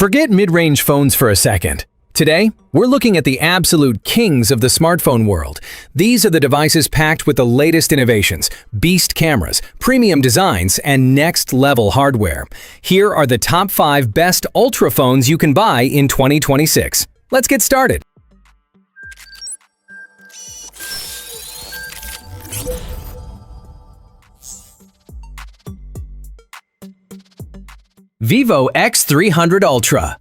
Forget mid-range phones for a second. Today, we're looking at the absolute kings of the smartphone world. These are the devices packed with the latest innovations, beast cameras, premium designs, and next-level hardware. Here are the top 5 best Ultra phones you can buy in 2026. Let's get started. Vivo X300 Ultra.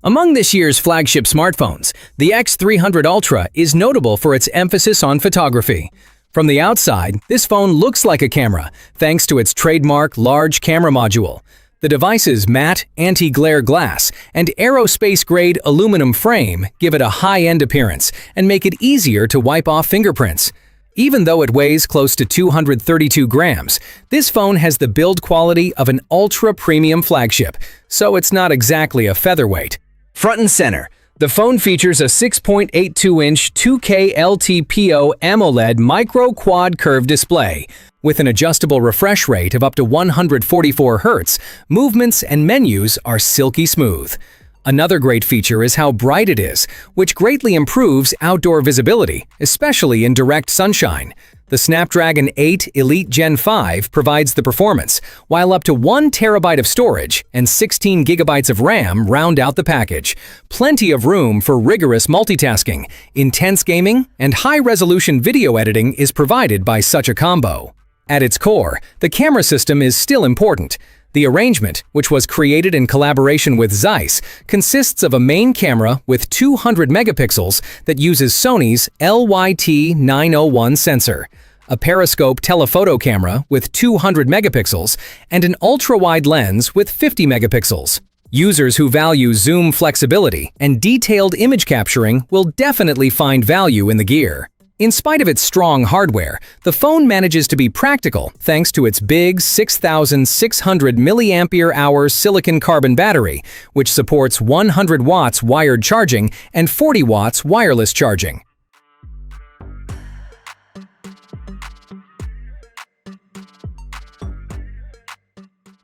Among this year's flagship smartphones, the X300 Ultra is notable for its emphasis on photography. From the outside, this phone looks like a camera, thanks to its trademark large camera module. The device's matte, anti-glare glass and aerospace-grade aluminum frame give it a high-end appearance and make it easier to wipe off fingerprints. Even though it weighs close to 232 grams, this phone has the build quality of an ultra-premium flagship, so it's not exactly a featherweight. Front and center, the phone features a 6.82-inch 2K LTPO AMOLED micro-quad curved display. With an adjustable refresh rate of up to 144 Hz, movements and menus are silky smooth. Another great feature is how bright it is, which greatly improves outdoor visibility, especially in direct sunshine. The Snapdragon 8 Elite Gen 5 provides the performance, while up to 1 TB of storage and 16 GB of RAM round out the package. Plenty of room for rigorous multitasking, intense gaming, and high-resolution video editing is provided by such a combo. At its core, the camera system is still important. The arrangement, which was created in collaboration with Zeiss, consists of a main camera with 200 megapixels that uses Sony's LYT-901 sensor, a periscope telephoto camera with 200 megapixels, and an ultra-wide lens with 50 megapixels. Users who value zoom flexibility and detailed image capturing will definitely find value in the gear. In spite of its strong hardware, the phone manages to be practical thanks to its big 6,600 mAh silicon carbon battery, which supports 100 watts wired charging and 40 watts wireless charging.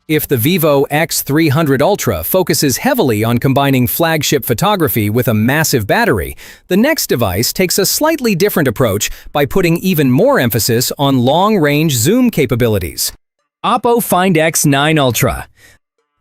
If the Vivo X300 Ultra focuses heavily on combining flagship photography with a massive battery, the next device takes a slightly different approach by putting even more emphasis on long-range zoom capabilities. Oppo Find X9 Ultra.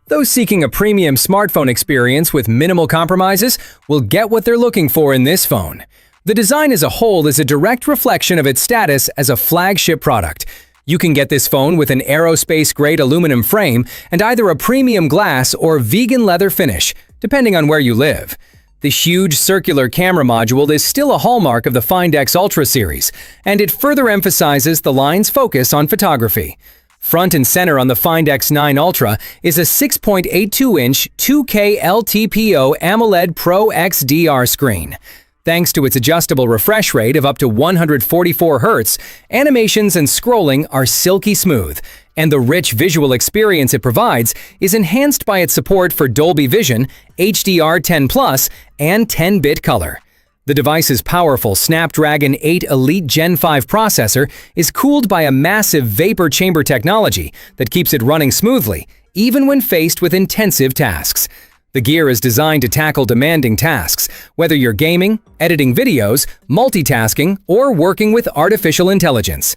Those seeking a premium smartphone experience with minimal compromises will get what they're looking for in this phone. The design as a whole is a direct reflection of its status as a flagship product. You can get this phone with an aerospace-grade aluminum frame and either a premium glass or vegan leather finish, depending on where you live. The huge circular camera module is still a hallmark of the Find X Ultra series, and it further emphasizes the line's focus on photography. Front and center on the Find X9 Ultra is a 6.82-inch 2K LTPO AMOLED Pro XDR screen. Thanks to its adjustable refresh rate of up to 144 Hz, animations and scrolling are silky smooth, and the rich visual experience it provides is enhanced by its support for Dolby Vision, HDR10+, and 10-bit color. The device's powerful Snapdragon 8 Elite Gen 5 processor is cooled by a massive vapor chamber technology that keeps it running smoothly, even when faced with intensive tasks. The gear is designed to tackle demanding tasks, whether you're gaming, editing videos, multitasking, or working with artificial intelligence.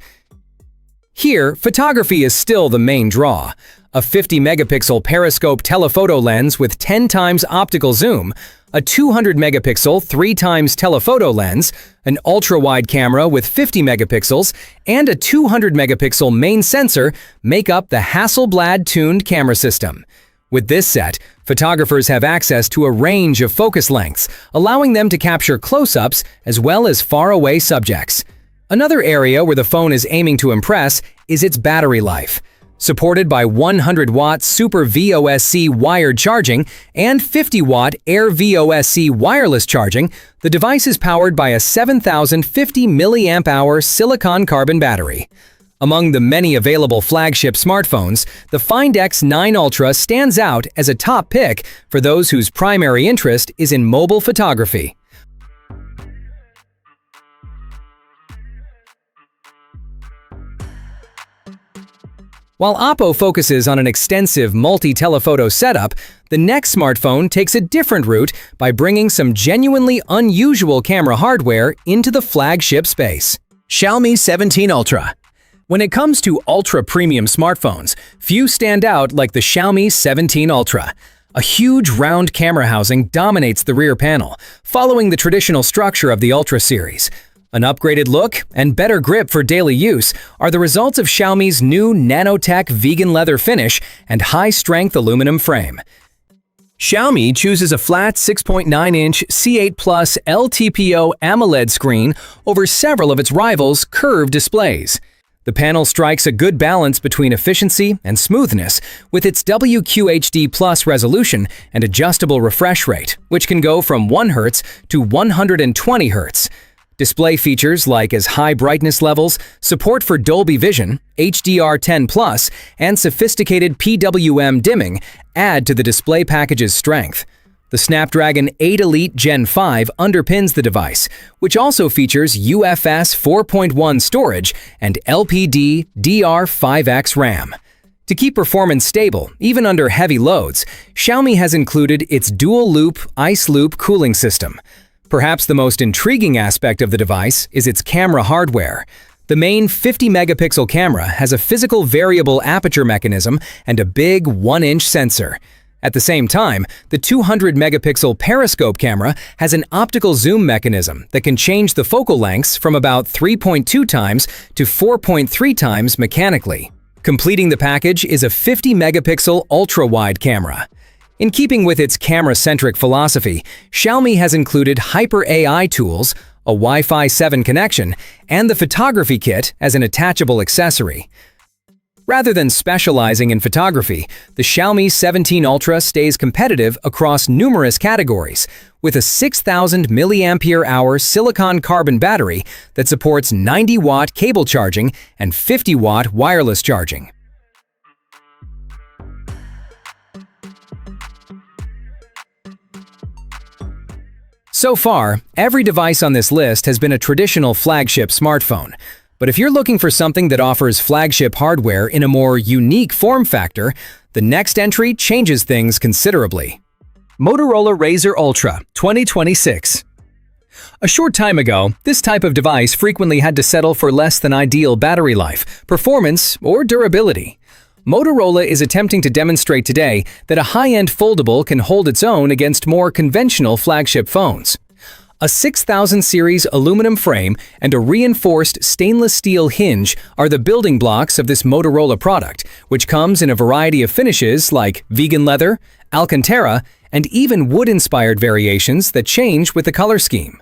Here, photography is still the main draw. A 50-megapixel periscope telephoto lens with 10 times optical zoom, a 200-megapixel 3 times telephoto lens, an ultra-wide camera with 50 megapixels, and a 200-megapixel main sensor make up the Hasselblad-tuned camera system. With this set, photographers have access to a range of focus lengths, allowing them to capture close-ups as well as far-away subjects. Another area where the phone is aiming to impress is its battery life. Supported by 100-watt Super VOSC wired charging and 50-watt Air VOSC wireless charging, the device is powered by a 7,050 mAh silicon carbon battery. Among the many available flagship smartphones, the Find X9 Ultra stands out as a top pick for those whose primary interest is in mobile photography. While Oppo focuses on an extensive multi-telephoto setup, the next smartphone takes a different route by bringing some genuinely unusual camera hardware into the flagship space. Xiaomi 17 Ultra. When it comes to ultra-premium smartphones, few stand out like the Xiaomi 17 Ultra. A huge round camera housing dominates the rear panel, following the traditional structure of the Ultra series. An upgraded look and better grip for daily use are the results of Xiaomi's new nanotech vegan leather finish and high-strength aluminum frame. Xiaomi chooses a flat 6.9-inch C8 Plus LTPO AMOLED screen over several of its rivals' curved displays. The panel strikes a good balance between efficiency and smoothness with its WQHD Plus resolution and adjustable refresh rate, which can go from 1 Hz to 120 Hz. Display features like as high brightness levels, support for Dolby Vision, HDR10+, and sophisticated PWM dimming add to the display package's strength. The Snapdragon 8 Elite Gen 5 underpins the device, which also features UFS 4.1 storage and LPDDR5X RAM. To keep performance stable, even under heavy loads, Xiaomi has included its dual-loop ice loop cooling system. Perhaps the most intriguing aspect of the device is its camera hardware. The main 50-megapixel camera has a physical variable aperture mechanism and a big 1-inch sensor. At the same time, the 200-megapixel periscope camera has an optical zoom mechanism that can change the focal lengths from about 3.2 times to 4.3 times mechanically. Completing the package is a 50-megapixel ultra-wide camera. In keeping with its camera-centric philosophy, Xiaomi has included Hyper AI tools, a Wi-Fi 7 connection, and the photography kit as an attachable accessory. Rather than specializing in photography, the Xiaomi 17 Ultra stays competitive across numerous categories, with a 6,000 mAh silicon carbon battery that supports 90-watt cable charging and 50-watt wireless charging. So far, every device on this list has been a traditional flagship smartphone. But if you're looking for something that offers flagship hardware in a more unique form factor, the next entry changes things considerably. Motorola Razr Ultra 2026. A short time ago, this type of device frequently had to settle for less than ideal battery life, performance, or durability. Motorola is attempting to demonstrate today that a high-end foldable can hold its own against more conventional flagship phones. A 6000 series aluminum frame and a reinforced stainless steel hinge are the building blocks of this Motorola product, which comes in a variety of finishes like vegan leather, Alcantara, and even wood-inspired variations that change with the color scheme.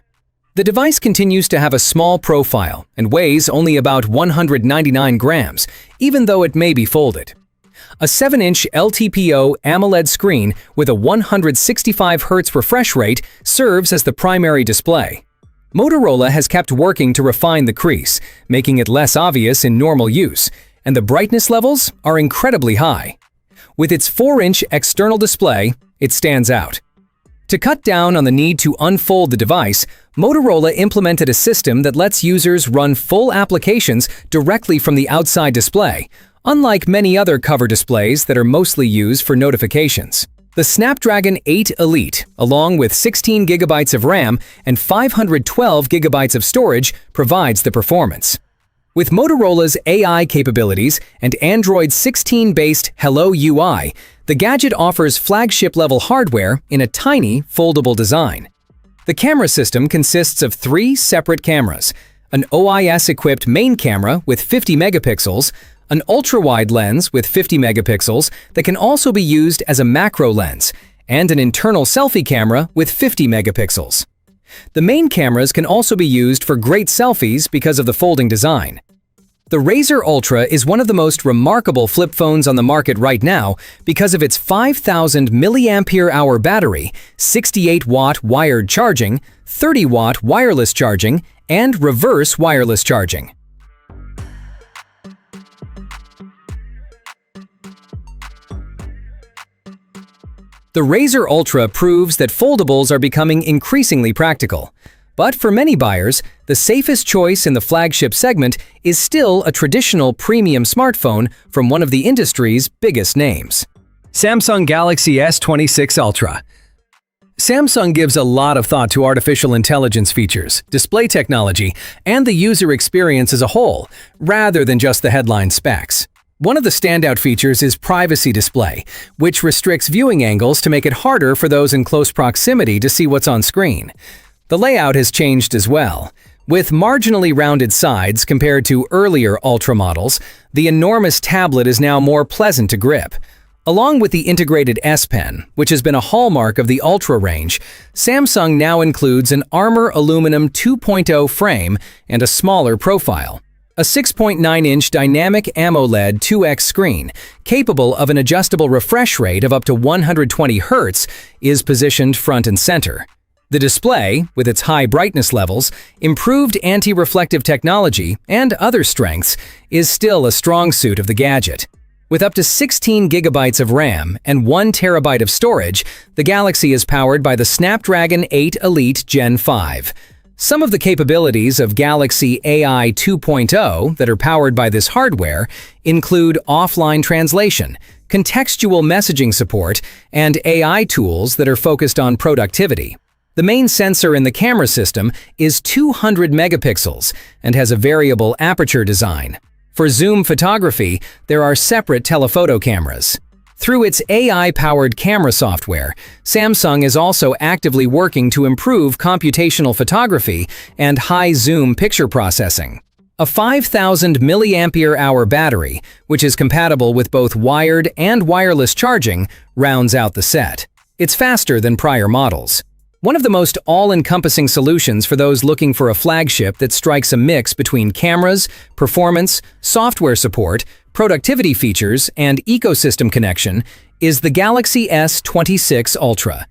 The device continues to have a small profile and weighs only about 199 grams, even though it may be folded. A 7-inch LTPO AMOLED screen with a 165 Hz refresh rate serves as the primary display. Motorola has kept working to refine the crease, making it less obvious in normal use, and the brightness levels are incredibly high. With its 4-inch external display, it stands out. To cut down on the need to unfold the device, Motorola implemented a system that lets users run full applications directly from the outside display, unlike many other cover displays that are mostly used for notifications. The Snapdragon 8 Elite, along with 16 GB of RAM and 512 GB of storage, provides the performance. With Motorola's AI capabilities and Android 16-based Hello UI, the gadget offers flagship-level hardware in a tiny, foldable design. The camera system consists of 3 separate cameras: an OIS-equipped main camera with 50 megapixels, an ultra-wide lens with 50 megapixels that can also be used as a macro lens, and an internal selfie camera with 50 megapixels. The main cameras can also be used for great selfies because of the folding design. The Razr Ultra is one of the most remarkable flip phones on the market right now because of its 5,000 mAh battery, 68-watt wired charging, 30-watt wireless charging, and reverse wireless charging. The Razr Ultra proves that foldables are becoming increasingly practical. But for many buyers, the safest choice in the flagship segment is still a traditional premium smartphone from one of the industry's biggest names. Samsung Galaxy S26 Ultra. Samsung gives a lot of thought to artificial intelligence features, display technology, and the user experience as a whole, rather than just the headline specs. One of the standout features is Privacy Display, which restricts viewing angles to make it harder for those in close proximity to see what's on screen. The layout has changed as well. With marginally rounded sides compared to earlier Ultra models, the enormous tablet is now more pleasant to grip. Along with the integrated S Pen, which has been a hallmark of the Ultra range, Samsung now includes an Armor Aluminum 2.0 frame and a smaller profile. A 6.9-inch dynamic AMOLED 2X screen, capable of an adjustable refresh rate of up to 120 Hz, is positioned front and center. The display, with its high brightness levels, improved anti-reflective technology, and other strengths, is still a strong suit of the gadget. With up to 16 GB of RAM and 1 TB of storage, the Galaxy is powered by the Snapdragon 8 Elite Gen 5. Some of the capabilities of Galaxy AI 2.0 that are powered by this hardware include offline translation, contextual messaging support, and AI tools that are focused on productivity. The main sensor in the camera system is 200 megapixels and has a variable aperture design. For zoom photography, there are separate telephoto cameras. Through its AI-powered camera software, Samsung is also actively working to improve computational photography and high-zoom picture processing. A 5,000 mAh battery, which is compatible with both wired and wireless charging, rounds out the set. It's faster than prior models. One of the most all-encompassing solutions for those looking for a flagship that strikes a mix between cameras, performance, software support, productivity features, and ecosystem connection is the Galaxy S26 Ultra.